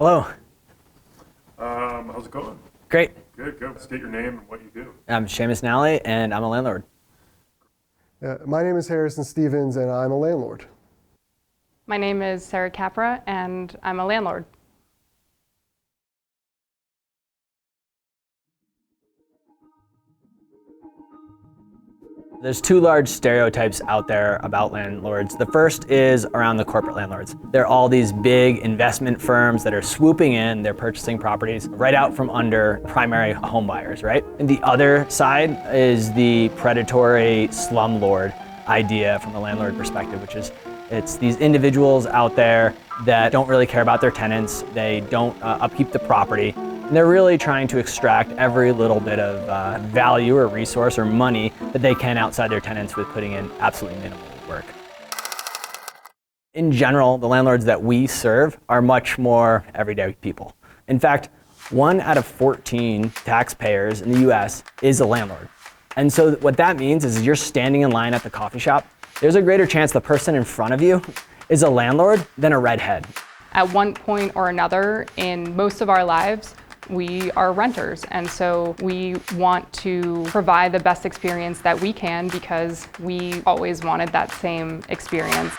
Hello. How's it going? Great. Good, good. Let's get your name and what you do. I'm Seamus Nally, and I'm a landlord. My name is Harrison Stevens, and I'm a landlord. My name is Sarah Capra, and I'm a landlord. There's two large stereotypes out there about landlords. The first is around the corporate landlords. They're all these big investment firms that are swooping in, they're purchasing properties right out from under primary home buyers, right? And the other side is the predatory slumlord idea from the landlord perspective, which is it's these individuals out there that don't really care about their tenants, they don't upkeep the property, and they're really trying to extract every little bit of value or resource or money that they can outside their tenants with putting in absolutely minimal work. In general, the landlords that we serve are much more everyday people. In fact, 1 out of 14 taxpayers in the US is a landlord. And so what that means is you're standing in line at the coffee shop, there's a greater chance the person in front of you is a landlord than a redhead. At one point or another in most of our lives, we are renters, and so we want to provide the best experience that we can because we always wanted that same experience.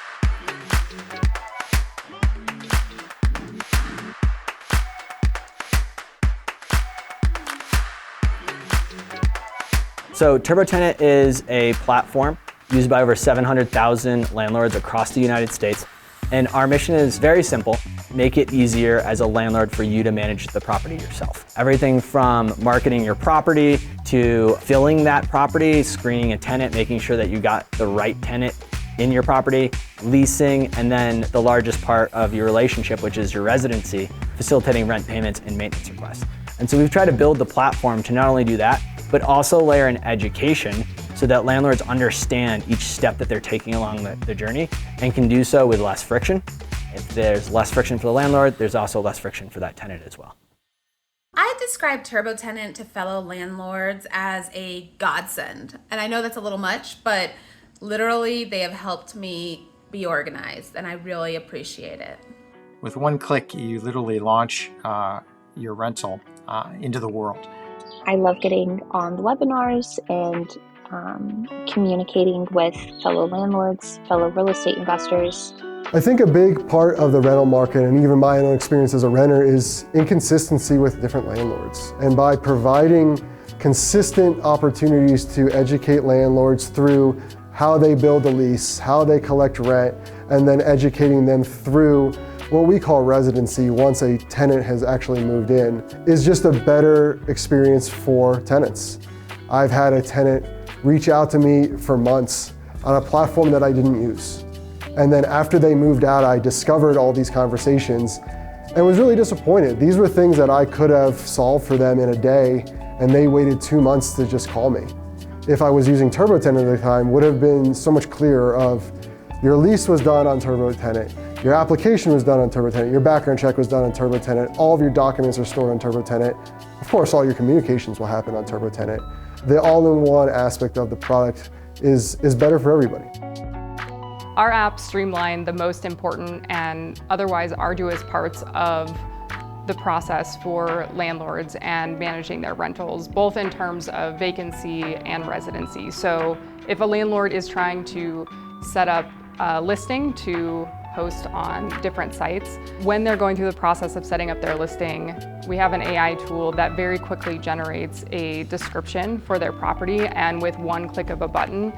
So TurboTenant is a platform used by over 700,000 landlords across the United States. And our mission is very simple: make it easier as a landlord for you to manage the property yourself. Everything from marketing your property to filling that property, screening a tenant, making sure that you got the right tenant in your property, leasing, and then the largest part of your relationship, which is your residency, facilitating rent payments and maintenance requests. And so we've tried to build the platform to not only do that, but also layer in education so that landlords understand each step that they're taking along the journey and can do so with less friction. If there's less friction for the landlord, there's also less friction for that tenant as well. I describe TurboTenant to fellow landlords as a godsend. And I know that's a little much, but literally they have helped me be organized, and I really appreciate it. With one click, you literally launch your rental into the world. I love getting on the webinars and communicating with fellow landlords, fellow real estate investors. I think a big part of the rental market, and even my own experience as a renter, is inconsistency with different landlords. And by providing consistent opportunities to educate landlords through how they build a lease, how they collect rent, and then educating them through what we call residency once a tenant has actually moved in, is just a better experience for tenants. I've had a tenant reach out to me for months on a platform that I didn't use. And then after they moved out, I discovered all these conversations and was really disappointed. These were things that I could have solved for them in a day, and they waited 2 months to just call me. If I was using TurboTenant at the time, would have been so much clearer of your lease was done on TurboTenant, your application was done on TurboTenant, your background check was done on TurboTenant, all of your documents are stored on TurboTenant. Of course, all your communications will happen on TurboTenant. The all-in-one aspect of the product is better for everybody. Our app streamlined the most important and otherwise arduous parts of the process for landlords and managing their rentals, both in terms of vacancy and residency. So if a landlord is trying to set up a listing to host on different sites, when they're going through the process of setting up their listing, we have an AI tool that very quickly generates a description for their property, and with one click of a button,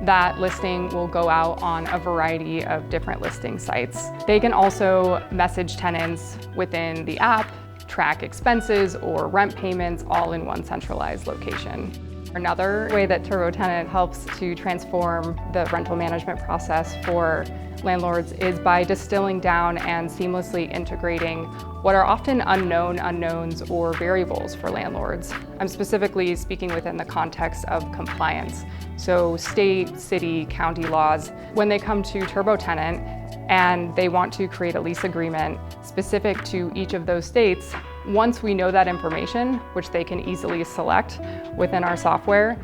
that listing will go out on a variety of different listing sites. They can also message tenants within the app, track expenses or rent payments all in one centralized location. Another way that TurboTenant helps to transform the rental management process for landlords is by distilling down and seamlessly integrating what are often unknown unknowns or variables for landlords. I'm specifically speaking within the context of compliance. So state, city, county laws, when they come to TurboTenant and they want to create a lease agreement specific to each of those states, once we know that information, which they can easily select within our software,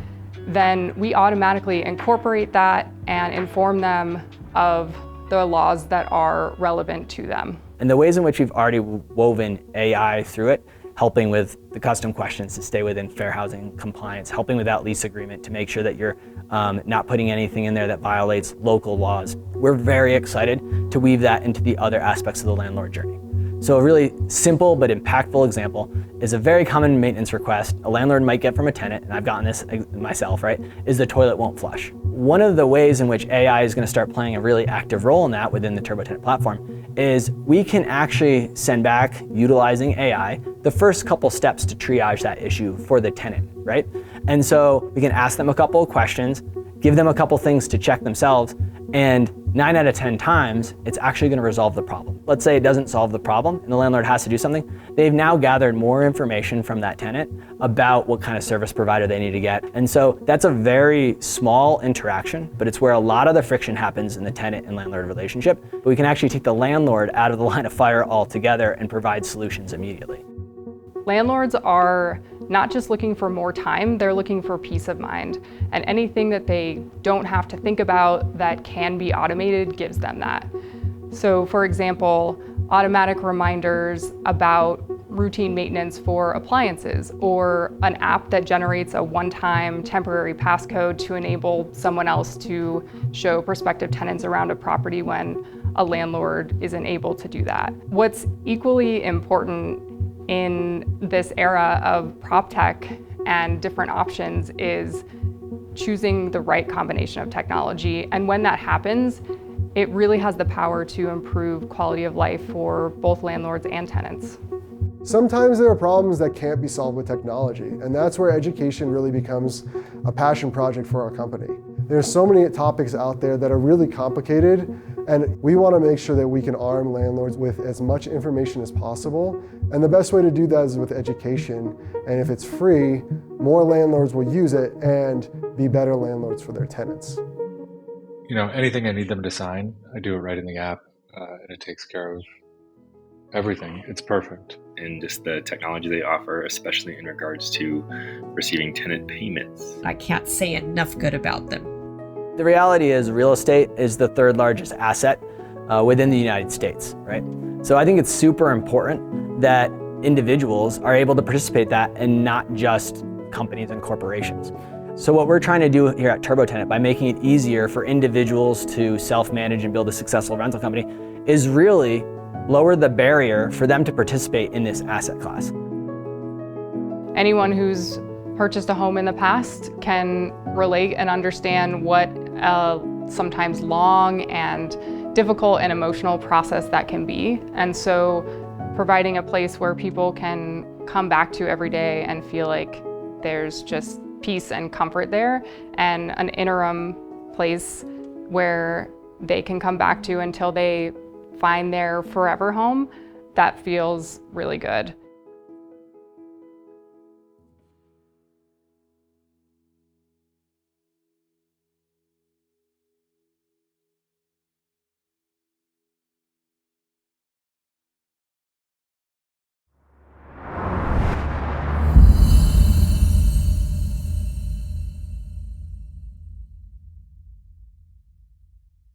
then we automatically incorporate that and inform them of the laws that are relevant to them. And the ways in which we've already woven AI through it, helping with the custom questions to stay within fair housing compliance, helping with that lease agreement to make sure that you're not putting anything in there that violates local laws. We're very excited to weave that into the other aspects of the landlord journey. So a really simple but impactful example is a very common maintenance request a landlord might get from a tenant, and I've gotten this myself, right, is the toilet won't flush. One of the ways in which AI is going to start playing a really active role in that within the TurboTenant platform is we can actually send back, utilizing AI, the first couple steps to triage that issue for the tenant, right? And so we can ask them a couple of questions, give them a couple things to check themselves, and 9 out of 10 times, it's actually going to resolve the problem. Let's say it doesn't solve the problem and the landlord has to do something. They've now gathered more information from that tenant about what kind of service provider they need to get. And so that's a very small interaction, but it's where a lot of the friction happens in the tenant and landlord relationship. But we can actually take the landlord out of the line of fire altogether and provide solutions immediately. Landlords are not just looking for more time, they're looking for peace of mind. And anything that they don't have to think about that can be automated gives them that. So for example, automatic reminders about routine maintenance for appliances, or an app that generates a one-time temporary passcode to enable someone else to show prospective tenants around a property when a landlord isn't able to do that. What's equally important in this era of prop tech and different options is choosing the right combination of technology. And when that happens, it really has the power to improve quality of life for both landlords and tenants. Sometimes there are problems that can't be solved with technology, and that's where education really becomes a passion project for our company. There's so many topics out there that are really complicated, and we want to make sure that we can arm landlords with as much information as possible. And the best way to do that is with education. And if it's free, more landlords will use it and be better landlords for their tenants. You know, anything I need them to sign, I do it right in the app, and it takes care of everything. It's perfect. And just the technology they offer, especially in regards to receiving tenant payments. I can't say enough good about them. The reality is real estate is the third largest asset within the United States, right? So I think it's super important that individuals are able to participate in that and not just companies and corporations. So what we're trying to do here at TurboTenant by making it easier for individuals to self-manage and build a successful rental company is really lower the barrier for them to participate in this asset class. Anyone who's purchased a home in the past can relate and understand what a sometimes long and difficult and emotional process that can be. And so providing a place where people can come back to every day and feel like there's just peace and comfort there, and an interim place where they can come back to until they find their forever home, that feels really good.